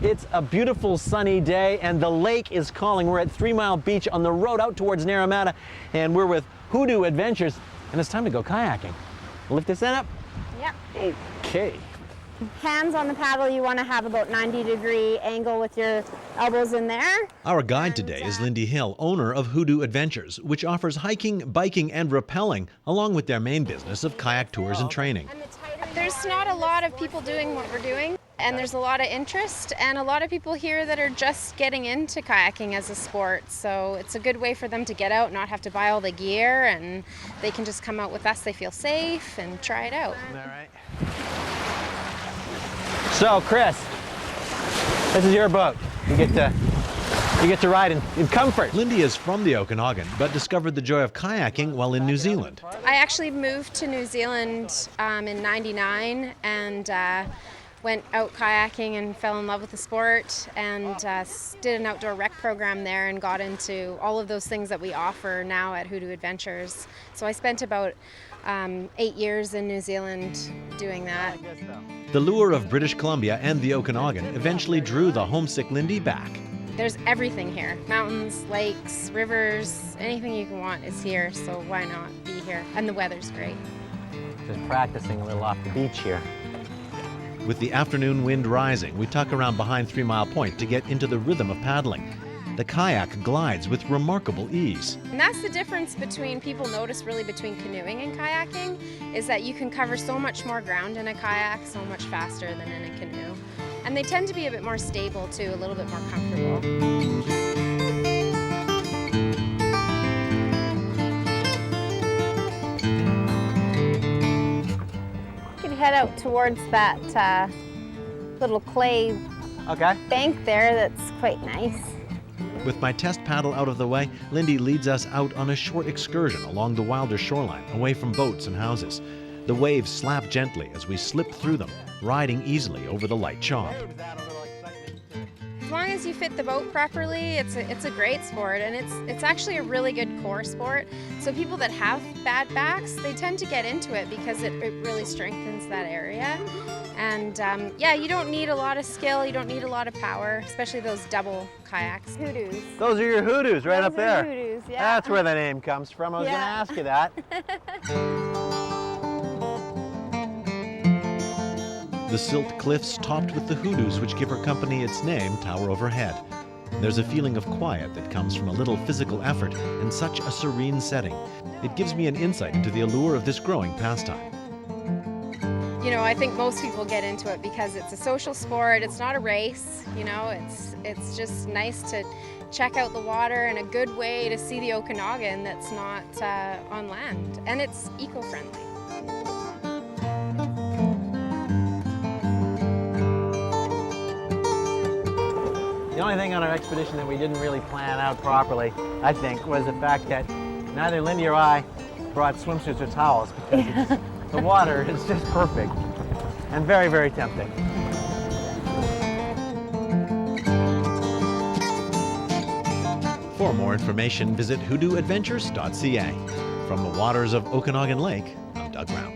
It's a beautiful sunny day and the lake is calling. We're at 3 Mile Beach on the road out towards Naramata, and we're with Hoodoo Adventures, and it's time to go kayaking. Lift this end up. Yep. Okay. Hands on the paddle, you want to have about 90-degree angle with your elbows in there. Our guide today is Lindy Hill, owner of Hoodoo Adventures, which offers hiking, biking, and rappelling, along with their main business of kayak tours and training. There's not a lot of people doing what we're doing, and there's a lot of interest, and a lot of people here that are just getting into kayaking as a sport. So it's a good way for them to get out, not have to buy all the gear, and they can just come out with us. They feel safe and try it out. All right. So, Chris, this is your boat. You get to ride in comfort. Lindy is from the Okanagan, but discovered the joy of kayaking while in New Zealand. I actually moved to New Zealand in '99 and went out kayaking and fell in love with the sport, and did an outdoor rec program there and got into all of those things that we offer now at Hoodoo Adventures. So I spent about 8 years in New Zealand doing that. The lure of British Columbia and the Okanagan eventually drew the homesick Lindy back. There's everything here. Mountains, lakes, rivers, anything you can want is here, so why not be here? And the weather's great. Just practicing a little off the beach here. With the afternoon wind rising, we tuck around behind 3 Mile Point to get into the rhythm of paddling. The kayak glides with remarkable ease. And that's the difference between, people notice really between canoeing and kayaking, is that you can cover so much more ground in a kayak so much faster than in a canoe. And they tend to be a bit more stable too, a little bit more comfortable. You can head out towards that little clay bank there that's quite nice. With my test paddle out of the way, Lindy leads us out on a short excursion along the wilder shoreline, away from boats and houses. The waves slap gently as we slip through them, riding easily over the light chop. As long as you fit the boat properly, it's a great sport, and it's actually a really good core sport. So people that have bad backs, they tend to get into it because it really strengthens that area. And yeah, you don't need a lot of skill, you don't need a lot of power, especially those double kayaks. Hoodoos. Those are your hoodoos right Those up there. are Hoodoos, yeah. That's where the name comes from. I was going to ask you that. The silt cliffs topped with the hoodoos which give her company its name tower overhead. There's a feeling of quiet that comes from a little physical effort in such a serene setting. It gives me an insight into the allure of this growing pastime. You know, I think most people get into it because it's a social sport, it's not a race, you know, it's just nice to check out the water and a good way to see the Okanagan that's not on land, and it's eco-friendly. The only thing on our expedition that we didn't really plan out properly, I think, was the fact that neither Lindy or I brought swimsuits or towels, because the water is just perfect and very, very tempting. For more information, visit hoodooadventures.ca. From the waters of Okanagan Lake, I'm Doug Brown.